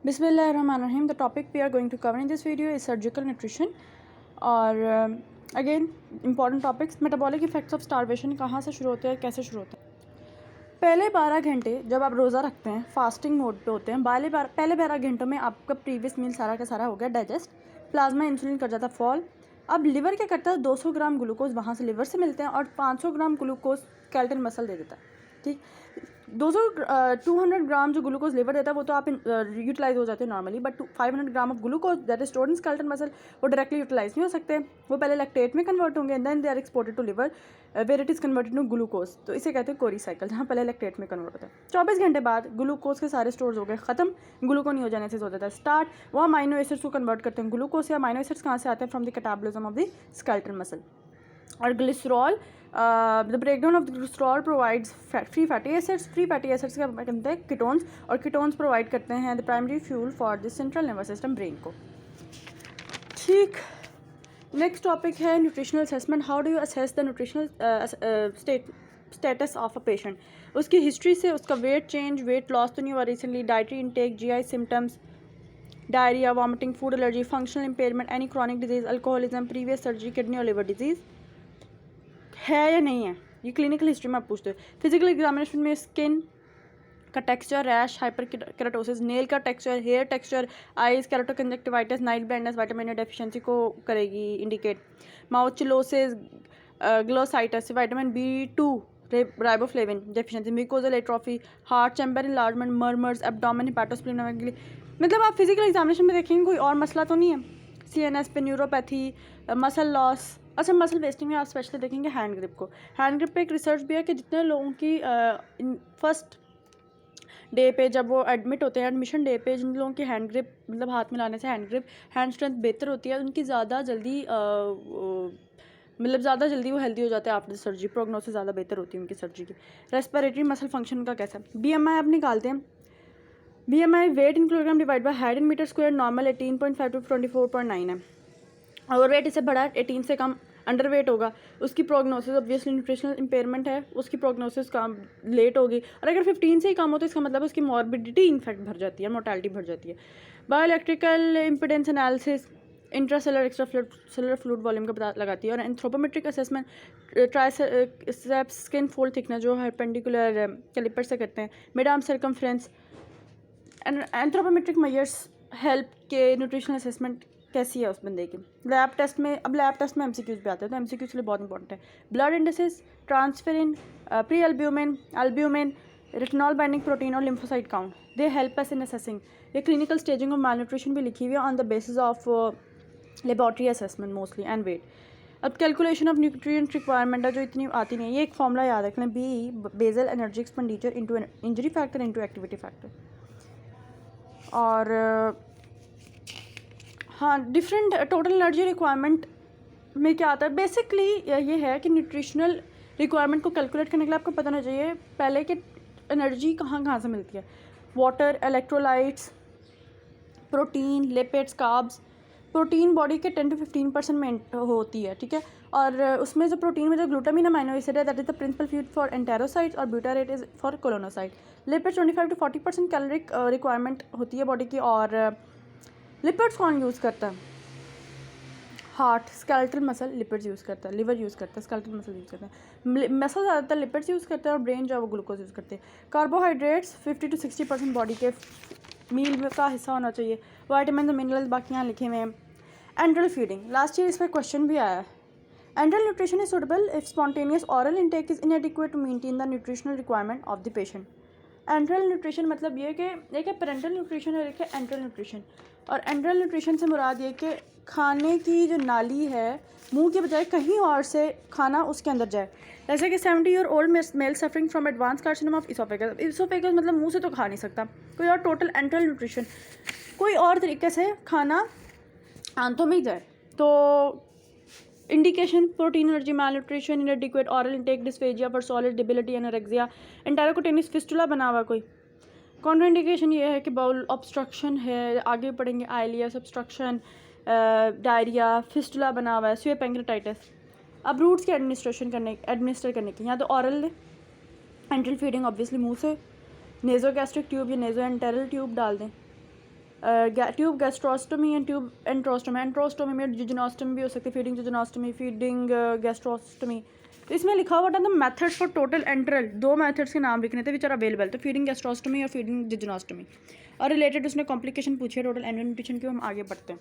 Bismillahirrahmanirrahim. The topic we are going to cover in this video is surgical nutrition. और again important topics, metabolic effects of starvation कहाँ से शुरू होते हैं, कैसे शुरू होते हैं। पहले 12 घंटे जब आप रोज़ा रखते हैं, फास्टिंग मोड पे होते हैं, पहले 12 घंटों में आपका प्रीवियस मील सारा का सारा हो गया डाइजेस्ट, प्लाज्मा इंसुलिन कर जाता फॉल। अब लिवर क्या करता है, 200 ग्राम ग्लूकोज वहाँ से लिवर से मिलते हैं और 500 ग्राम ग्लूकोज स्केलेटल मसल दे देता है। ठीक, 200 ग्राम जो ग्लूकोज लिवर देता है वो तो आप यूटिलाइज हो जाते हैं normally, but 500 gram of glucose that is stored in skeletal muscle वो डायरेक्टली यूटिलाइज नहीं हो सकते, वो पहले लैक्टेट में कन्वर्ट होंगे and then they are exported to liver where it is converted to glucose. तो इसे कहते हैं कोरी साइकिल, जहाँ पहले लैक्टेट में कन्वर्ट होता है। 24 घंटे बाद ग्लूकोज के सारे स्टोर्स हो गए ख़त्म, ग्लूकोनियोजेनेसिस हो जाता है स्टार्ट। वो अमाइनो एसिड्स को कन्वर्ट करते हैं ग्लूकोज, या अमाइनो एसिड्स कहाँ से आते हैं, from the catabolism of the skeletal muscle. और glycerol, the breakdown of the glycerol provides free fatty acids, free fatty acids का कहते हैं कीटोन्स, और कीटोन्स प्रोवाइड करते हैं the primary fuel for the central nervous system, brain को। ठीक, next topic है nutritional assessment. How do you assess the nutritional status of a patient. उसकी हिस्ट्री से उसका वेट चेंज, वेट लॉस तो नहीं हुआ recently, dietary intake, GI symptoms, diarrhoea, vomiting, food allergy, functional impairment, any chronic disease, alcoholism, previous surgery, kidney और liver disease है या नहीं है, ये क्लिनिकल हिस्ट्री में आप पूछते हो। फिजिकल एग्जामिनेशन में स्किन का texture, rash, hyper keratosis, nail का texture, hair texture, eyes, keratoconjunctivitis, night blindness, vitamin A deficiency को करेगी इंडिकेट, माउचिलोसिस, glossitis, vitamin B2, riboflavin deficiency, mucosal atrophy, heart chamber enlargement, murmurs, abdomen, hepatosplenomegaly. मतलब आप physical examination में देखेंगे कोई और मसला तो नहीं है। CNS पे न्यूरोपैथी, मसल लॉस। अच्छा, मसल वेस्टिंग में आप स्पेशली देखेंगे हैंड ग्रिप को। हैंड ग्रिप पे एक रिसर्च भी है कि जितने लोगों की फर्स्ट डे पे जब वो एडमिट होते हैं, एडमिशन डे पे जिन लोगों की हैंड ग्रिप मतलब हाथ मिलाने से हैंड स्ट्रेंथ बेहतर होती है, उनकी ज़्यादा जल्दी वो हेल्दी हो जाते हैं आफ्टर सर्जरी, प्रोग्नोसिस ज़्यादा बेहतर होती है उनकी सर्जरी की। रेस्पिरेटरी मसल फंक्शन का कैसा, BMI आप निकालते हैं, BMI weight in kilogram divide by height in metre square, normal 18.5 to 24.9 है। अगर वेट इससे बड़ा 18 से कम अंडर वेट होगा, उसकी प्रोग्नोसिस ऑब्वियसली न्यूट्रिशनल इंपेयरमेंट है, उसकी प्रोग्नोसिस कम लेट होगी। और अगर 15 से ही कम हो तो इसका मतलब उसकी मॉर्बिडिटी इनफैक्ट बढ़ जाती है, मोर्टेलिटी बढ़ जाती है। Bioelectrical impedance analysis intracellular extracellular fluid volume का पता लगाती है। और anthropometric assessment triceps skin fold thickness जो परपेंडिकुलर कैलिपर से करते हैं, mid arm circumference. Anthropometric measures help के न्यूट्रिशनल असेसमेंट कैसी है उस बंदे की। लैब टेस्ट में MCQs भी आते हैं, तो MCQs के लिए बहुत इंपॉर्टेंट है। Blood indices, transferrin, pre albumin, retinol binding protein और lymphocyte count, they help us in assessing. ये clinical staging of malnutrition भी लिखी हुई है on the basis of laboratory assessment mostly and weight. अब कैलकुलेशन ऑफ न्यूट्रिएंट रिक्वायरमेंट है जो इतनी आती नहीं है, ये एक फॉर्मूला याद रख लें, BE basal energy expenditure into injury factor into activity factor. और हाँ, डिफरेंट टोटल एनर्जी रिक्वायरमेंट में क्या आता है, बेसिकली ये है कि न्यूट्रिशनल रिक्वायरमेंट को कैलकुलेट करने के लिए आपको पता होना चाहिए पहले कि एनर्जी कहाँ से मिलती है। Water, electrolytes, protein, lipids, carbs. Protein body के 10 to 15% में होती है, ठीक है। और उसमें जो प्रोटीन में जो ग्लूटामिन अमाइनो एसिड है that is the principal food for enterocytes और butyrate is for colonocyte. Lipids 25 to 40% caloric requirement होती है बॉडी की। और लिपिड्स कौन यूज़ करता है, heart, skeletal muscle lipids use करता है, लिवर यूज़ करता है, स्केलेटल मसल यूज़ करता है, मसल ज़्यादातर लिपिड्स यूज़ करते हैं और ब्रेन जो है वो ग्लूकोज यूज़ करते हैं। कार्बोहाइड्रेट्स 50 to 60% बॉडी के मील का हिस्सा होना चाहिए। विटामिन और मिनरल्स बाकी यहाँ लिखे हुए हैं। एंट्रल फीडिंग, लास्ट ईयर इस पर क्वेश्चन भी आया है। Enteral nutrition is suitable if spontaneous oral intake is inadequate to maintain the nutritional requirement of the patient. Enteral nutrition मतलब ये कि एक है पेरेंटल न्यूट्रिशन और एक है एंट्रल न्यूट्रिशन। और एंट्रल न्यूट्रिशन से मुराद ये कि खाने की जो नाली है मुंह के बजाय कहीं और से खाना उसके अंदर जाए। जैसे कि 70-year-old male suffering from advance carcinoma of oesophagus. Oesophagus मतलब मुंह से तो खा नहीं सकता कोई, और टोटल एंट्रल न्यूट्रिशन कोई और तरीके से खाना आंतों में ही जाए। तो indication, protein energy malnutrition, inadequate oral intake, dysphagia for solid, debility, anorexia, enterocutaneous fistula बना हुआ कोई। कॉन्ट्राइंडिकेशन ये है कि बाउल ऑब्स्ट्रक्शन है, आगे पढ़ेंगे, आइलियस ऑब्स्ट्रक्शन, डायरिया, फिस्टुला बना हुआ है, स्वे पैंक्रेटाइटिस। अब रूट्स के एडमिनिस्टर करने की, यहाँ तो ऑरल एंट्रल फीडिंग ऑब्वियसली मुंह से, नेजो गैस्ट्रिक ट्यूब या नेजो एंटेरल ट्यूब डाल दें। Tube gastrostomy and tube enterostomy. Enterostomy में जिजनोस्टमी भी हो सकती है, फीडिंग जिजनोस्टमी, फीडिंग गैस्ट्रोस्टमी। तो इसमें लिखा हुआ था the methods for total enteral, 2 methods के नाम लिखने थे विच आर अवेलेबल, तो फीडिंग गैस्ट्रोस्टमी और फीडिंग जिजनोस्टमी। और रिलेटेड उसने कॉम्प्लिकेशन पूछी है टोटल एंट्रल न्यूट्रिशन की। हम आगे बढ़ते हैं।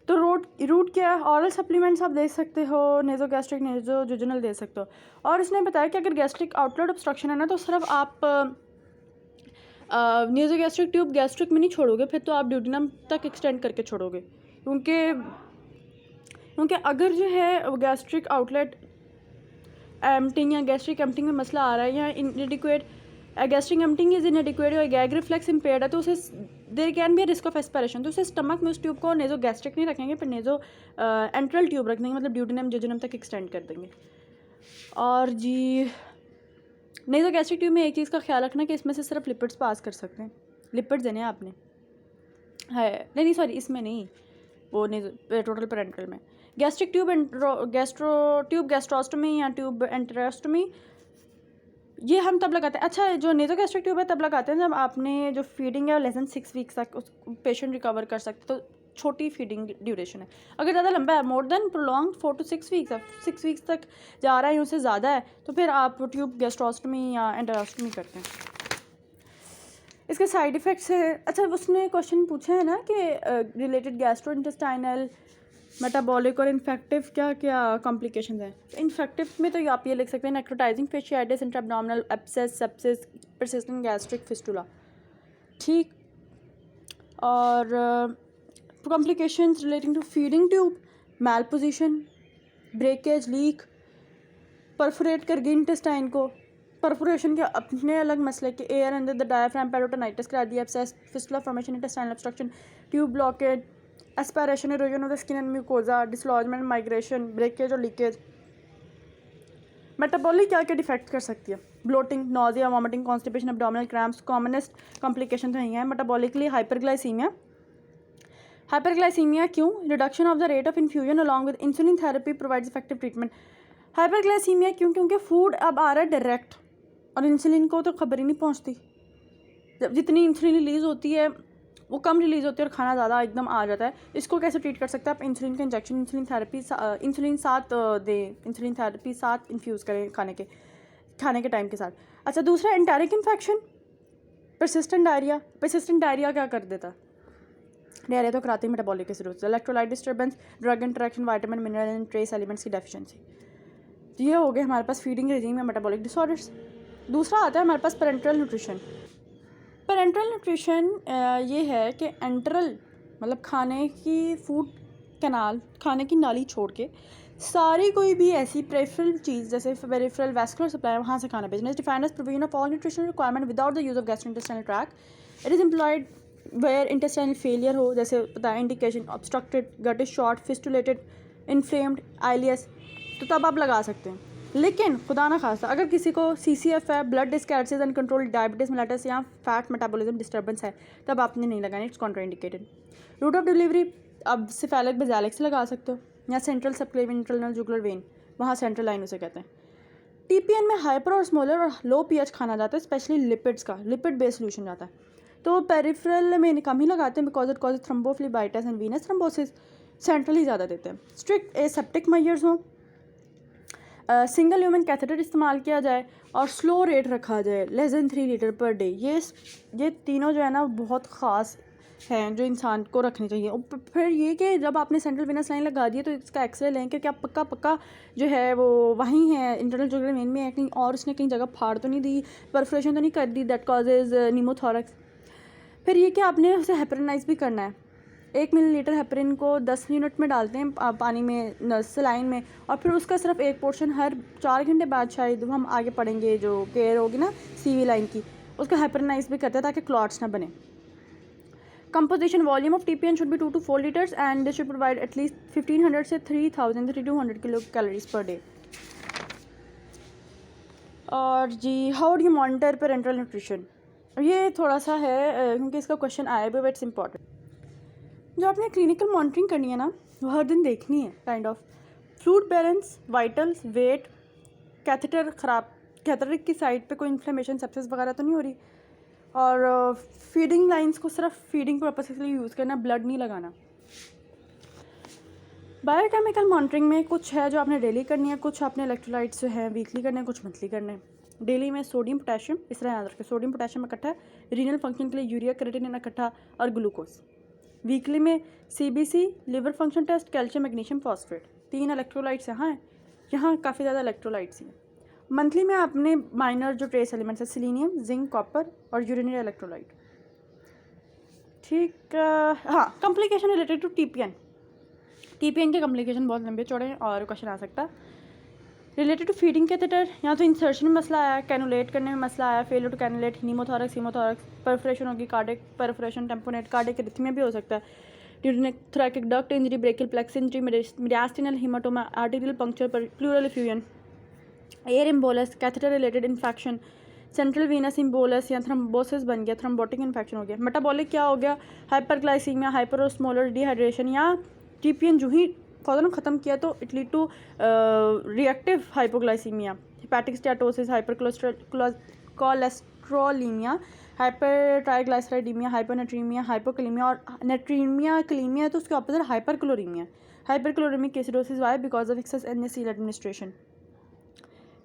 तो रूट क्या है? ऑरल सप्लीमेंट्स आप दे सकते हो, नेजो गैस्ट्रिक, नेजो जुजनल दे सकते हो। और इसने बताया कि अगर गैस्ट्रिक आउटलेट ऑब्स्ट्रक्शन है ना, तो सिर्फ आप नेजो गैस्ट्रिक ट्यूब गैस्ट्रिक में नहीं छोड़ोगे, फिर तो आप ड्यूडिनम तक एक्सटेंड करके छोड़ोगे, क्योंकि अगर जो है गैस्ट्रिक आउटलेट एम्पटिंग या गैस्ट्रिक एम्पटिंग में मसला आ रहा है या inadequate gastric emptying is inadequate और गैग रिफ्लेक्स इम्पेयर्ड है, तो उसे there can be risk of aspiration, तो उसे स्टमक में उस ट्यूब को नेजो गैस्ट्रिक नहीं रखेंगे, फिर नेजो एंट्रल ट्यूब रख देंगे, मतलब ड्यूडिनम जिजनम तक एक्सटेंड कर देंगे। और जी नेजो गैस्ट्रिक ट्यूब में एक चीज़ का ख्याल रखना कि इसमें से सिर्फ लिपिड्स पास कर सकते हैं, लिपिड्स देने हैं आपने, है नहीं सॉरी इसमें नहीं, वो नेजो टोटल पेरेंटल में। गैस्ट्रिक ट्यूब ट्यूब गैस्ट्रोस्टमी या ट्यूब एंट्रोस्टमी ये हम तब लगाते हैं, अच्छा जो नेजो गैस्ट्रिक ट्यूब है तब लगाते हैं जब आपने जो फीडिंग है लेस देन 6 वीक्स तक उस पेशेंट रिकवर कर सकते, तो छोटी फीडिंग ड्यूरेशन है। अगर ज़्यादा लंबा है, more than prolong 4 to 6 weeks है, 6 वीक्स तक जा रहा है उससे ज़्यादा है, तो फिर आप ट्यूब गैस्ट्रोस्टमी या एंट्रोस्टमी करते हैं। इसके साइड इफ़ेक्ट्स है, अच्छा उसने क्वेश्चन पूछे हैं ना कि रिलेटेड गैस्ट्रो इंटेस्टाइनल मेटाबॉलिक और इन्फेक्टिव क्या क्या कॉम्प्लिकेशंस हैं। इन्फेक्टिव में तो आप ये लिख सकते हैं necrotizing fasciitis, intraabdominal abscess, sepsis, persistent gastric fistula, ठीक। और complications relating to feeding tube, malposition, breakage, leak, perforate कर गई इंटेस्टाइन को, परफोरेशन के अपने अलग मसले के, air under the diaphragm, peritonitis करा दिया, abscess, fistula formation, intestinal obstruction, tube blockage, aspiration, erosion of the skin and mucosa, dislodgement, migration, breakage और लीकेज। मेटाबॉलिक क्या क्या डिफेक्ट कर सकती है? Bloating, nausea, vomiting, constipation, abdominal cramps, commonest complication तो यही है। मेटाबॉलिकली हाइपरग्लाइसीमिया, हाइपरग्लाइसीमिया क्यों? Reduction of the rate of infusion along with insulin therapy provides effective treatment. Hyperglycaemia क्यों? क्योंकि फूड अब आ रहा है डायरेक्ट और इंसुलिन को तो खबर ही नहीं पहुंचती, जब जितनी इंसुलिन रिलीज़ होती है वो कम रिलीज़ होती है और खाना ज़्यादा एकदम आ जाता है। इसको कैसे ट्रीट कर सकते हैं आप? इंसुलिन का इंजेक्शन, इंसुलिन थेरेपी, इंसुलिन साथ दें, इंसुलिन थेरेपी साथ इन्फ्यूज़ करें खाने के टाइम के साथ। अच्छा दूसरा enteric infection, persistent diarrhoea. Persistent diarrhoea क्या कर देता? डायरिया तो कराती है metabolic acidosis, electrolyte disturbance, drug interaction, vitamin mineral and trace elements की डेफिशिएंसी। ये हो गए हमारे पास फीडिंग रेजिम या मेटाबॉलिक डिसऑर्डर्स। दूसरा आता है हमारे पास पेरेंटल न्यूट्रिशन। पेरेंटल न्यूट्रिशन ये है कि एंटरल मतलब खाने की फूड कैनाल, खाने की नाली छोड़ के सारी कोई भी ऐसी पेरिफेरल चीज़ जैसे पेरिफेरल वैस्कुलर सप्लाई वहाँ से खाना भेजना। Is defined as provision of all nutritional requirement without the use of gastrointestinal tract. It is employed where intestinal failure हो, जैसे पता है indication obstructed, gut is short, fistulated, inflamed, ileus, तो तब आप लगा सकते हैं। लेकिन खुदा ना खास्ता अगर किसी को CCF है, blood dyscrasias uncontrolled diabetes mellitus या फैट मेटाबॉलिज्म डिस्टर्बेंस है, तब आपने नहीं लगाना, it's contraindicated. Route of delivery अब सिफेलिक बेजालिक से लगा सकते हो या central subclavian internal jugular vein, वहाँ सेंट्रल लाइन उसे कहते हैं। TPN में हाइपर और स्मॉलर और लो pH खाना जाता है, स्पेशली लिपिड्स का, लिपिड बेस्ड सोल्यूशन जाता है, तो पेरिफेरल में कम ही लगाते हैं because it causes thrombophlebitis and venous thrombosis. Central ही ज़्यादा देते हैं। स्ट्रिक्ट एसेप्टिक मेजर्स हों, सिंगल ह्यूमन कैथेटर इस्तेमाल किया जाए और स्लो रेट रखा जाए less than 3 litre per day. ये तीनों जो है ना बहुत ख़ास हैं जो इंसान को रखनी चाहिए। और फिर ये कि जब आपने सेंट्रल वेनस लाइन लगा दी है तो इसका एक्सरे लें कि क्या पक्का जो है वो वहीं है, इंटरनल जुगुलर वेन में है कहीं और उसने कहीं जगह फाड़ तो नहीं दी, परफोरेशन तो नहीं कर दी दैट कॉजेज निमोथोरैक्स। फिर ये कि आपने उसे हेपरिनाइज भी करना है। 1 मिलीलीटर हेपरिन को 10 मिनट में डालते हैं पानी में, सलाइन में, और फिर उसका सिर्फ एक पोर्शन हर 4 घंटे बाद, शायद हम आगे पढ़ेंगे जो केयर होगी ना CV लाइन की, उसका हेपरिनाइज भी करते हैं ताकि क्लॉट्स ना बने। Composition volume of TPN should be 2 to 4 litres and this should provide at least 1500 से 3200 किलो कैलोरीज पर डे। और जी how do you monitor parenteral nutrition, ये थोड़ा सा है क्योंकि इसका क्वेश्चन आया भी, इट्स इंपॉर्टेंट। जो आपने क्लिनिकल मॉनिटरिंग करनी है ना वो हर दिन देखनी है, kind of fluid balance, vitals, weight, catheter ख़राब, कैथेटर की साइड पे कोई इन्फ्लेमेशन, सेप्सिस वगैरह तो नहीं हो रही, और फीडिंग लाइंस को सिर्फ फीडिंग पर्पस के लिए यूज़ करना, ब्लड नहीं लगाना। बायोकेमिकल मॉनिटरिंग में कुछ है जो आपने डेली करनी है, कुछ आपने इलेक्ट्रोलाइट्स जो है वीकली करने हैं, कुछ मंथली करने हैं। डेली में सोडियम पोटेशियम, इस तरह याद रखें, सोडियम पोटेशियम इकट्ठा, रीनल फंक्शन के लिए यूरिया क्रिएटिनिन इकट्ठा और ग्लूकोज। वीकली में CBC, liver function test, calcium magnesium phosphate, 3 electrolytes यहाँ काफ़ी ज़्यादा इलेक्ट्रोलाइट्स हैं। मंथली में आपने माइनर जो ट्रेस एलिमेंट्स है, सिलीनियम, जिंक, कॉपर और यूरिनरी इलेक्ट्रोलाइट। ठीक, हाँ, कॉम्प्लिकेशन रिलेटेड टू TPN के कॉम्प्लिकेशन बहुत लंबे चौड़े हैं और क्वेश्चन आ सकता है। रिलेटेड टू फीडिंग कैथेटर, यहाँ तो इंसर्शन में मसला आया, कैनुलेट करने में मसला आया, failure to cannulate, haemothorax, perforation होगी, cardiac perforation, tamponade, cardiac arrhythmia भी हो सकता है, ड्यूरेनिक thoracic duct injury, brachial plexus injury, mediastinal haematoma, arterial puncture, pleural effusion, air embolus, catheter related infection, central venous embolus या थ्रोम्बोसिस बन गया, thrombotic infection हो गया। मेटाबॉलिक क्या हो गया, हाइपरग्लाइसीमिया, हाइपरोस्मोलर डिहाइड्रेशन, या TPN जो ही फौरन ख़त्म किया तो it lead to reactive hypoglycaemia, hepatic steatosis, cholesterolaemia, hyper triglyceridaemia, hyponatraemia, hypokalaemia, और नेट्रीमिया कलीमिया है तो उसके opposite hyperchloraemia, hyperchloraemic acidosis. Why? Because of excess NaCl administration.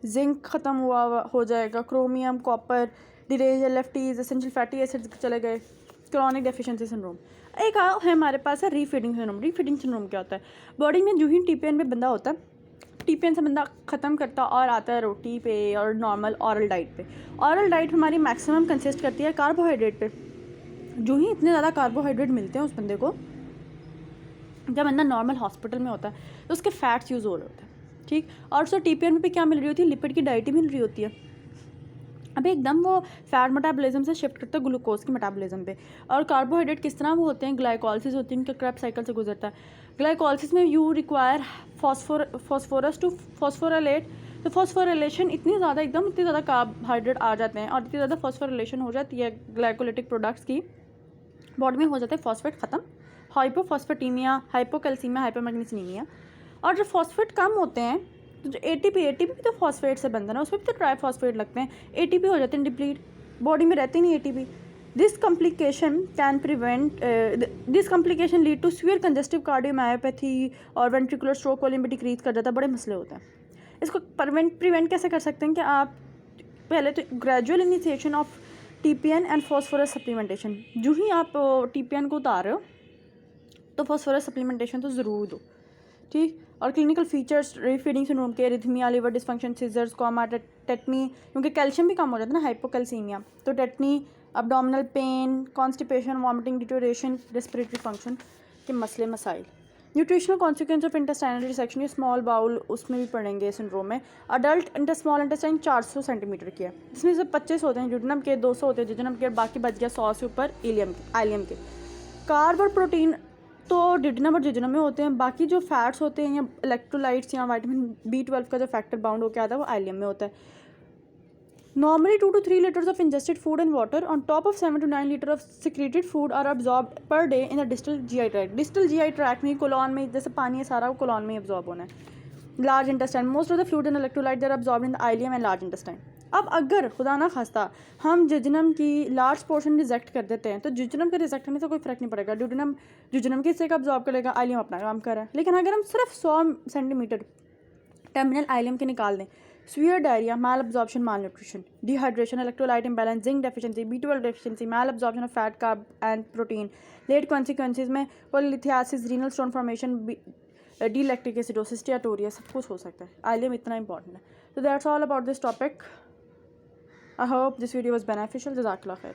Zinc ख़त्म हो जाएगा, क्रोमियम, कॉपर, डिरेज, LFTs, एसेंशियल फैटी एसिड्स चले गए, क्रॉनिक डेफिशिएंसी सिंड्रोम। एक है हमारे पास है रीफीडिंग सिंड्रोम। रीफीडिंग सिंड्रोम क्या होता है? बॉडी में जो ही TPN में बंदा होता है, TPN से बंदा ख़त्म करता और आता है रोटी पे और नॉर्मल ऑरल डाइट पे। ऑरल डाइट हमारी मैक्सिमम कंसिस्ट करती है कार्बोहाइड्रेट पे। जो ही इतने ज़्यादा कार्बोहाइड्रेट मिलते हैं उस बंदे को, जब बंदा नॉर्मल हॉस्पिटल में होता है तो उसके फैट्स यूज़ हो रहे होते हैं, ठीक। और उसको TPN में भी क्या मिल रही होती है? लिपिड की डाइट ही मिल रही होती है। अब एकदम वो फैट मेटाबॉलिज्म से शिफ्ट करता है ग्लूकोज के मेटाबॉलिज्म पे। और कार्बोहाइड्रेट किस तरह वो होते हैं? ग्लाइकोलिसिस होती है, इनका क्रेब्स साइकिल से गुजरता है। ग्लाइकोलिसिस में you require phosphorus to phosphorylate. तो फॉस्फोराइलेशन इतनी ज़्यादा कार्बोहाइड्रेट आ जाते हैं और इतनी ज़्यादा फॉस्फोराइलेशन हो जाती है ग्लाइकोलिटिक प्रोडक्ट्स की, बॉडी में हो जाता है फॉस्फेट ख़त्म, हाइपोफॉस्फेटीमिया, हाइपोकैल्सीमिया, हाइपोमैग्नीसीमिया। और जब फॉस्फेट कम होते हैं तो जो ATP भी तो फॉस्फेट से बनता है ना, उसमें भी तो ट्राइफॉस्फेट लगते हैं, ATP हो जाते हैं डिप्लीट, बॉडी में रहती नहीं ATP। This complication lead to severe congestive cardiomyopathy और वेंट्रिकुलर स्ट्रोक वॉल्यूम भी डिक्रीज कर जाता है, बड़े मसले होते हैं। इसको प्रिवेंट कैसे कर सकते हैं कि आप पहले तो gradual initiation of TPN and phosphorus supplementation. जो ही आप TPN को उतार रहे हो तो फॉस्फोरस सप्लीमेंटेशन तो ज़रूर दो, ठीक। और क्लिनिकल फीचर्स रीफीडिंग सिंड्रोम के, arrhythmia, liver dysfunction, seizures, coma, tetany, क्योंकि कैल्शियम भी कम हो जाता है ना, हाइपोकैल्सीमिया, तो tetany, abdominal pain, constipation, vomiting, deterioration, respiratory function के मसले मसाइल। Nutritional consequence of intestinal dissection, ये स्मॉल बाउल उसमें भी पढ़ेंगे सिंड्रोम में। अडल्ट स्मॉल इंटेस्टाइन 400 सेंटीमीटर की है, इसमें से 25 होते हैं ड्यूडेनम के, 200 होते हैं जिजनम के, बाकी बच गया 100 से ऊपर आइलियम के। कार्ब और प्रोटीन तो डिडनम और जिजनम में होते हैं, बाकी जो फैट्स होते हैं या इलेक्ट्रोलाइट्स या विटामिन B12 का जो फैक्टर बाउंड होकर आता है वो आइलियम में होता है। Normally 2 to 3 liters of ingested food and water on top of 7 to 9 liters of secreted food are absorbed per day in the distal GI tract। Distal GI tract में, colon में, जैसे पानी है सारा वो कोलॉन में ही एब्जॉर्ब होना है। Large intestine, most of the fluid and electrolyte they are absorbed in the ileum and large intestine. अब अगर खुदा ना खास्ता हम जिजनम की लार्ज पोर्शन रिजेक्ट कर देते हैं तो जिजनम के रिजेक्ट होने से कोई फर्क नहीं पड़ेगा, जिजनम किस से का अब्जॉर्ब करेगा, आइलियम अपना काम कर रहा है। लेकिन अगर हम सिर्फ 100 सेंटीमीटर टर्मिनल आइलियम के निकाल दें, severe diarrhoea, malabsorption, malnutrition, dehydration, electrolyte imbalance, zinc deficiency, B12 deficiency, malabsorption of fat, carb and protein, late consequences में पॉलीलिथियासिस, renal stone formation, D lactic acidosis, steatorrhoea, सब कुछ हो सकता है। आइलियम इतना इंपॉर्टेंट है। तो that's all about this topic. I hope this video was beneficial. जज़ाकल्लाह खैर।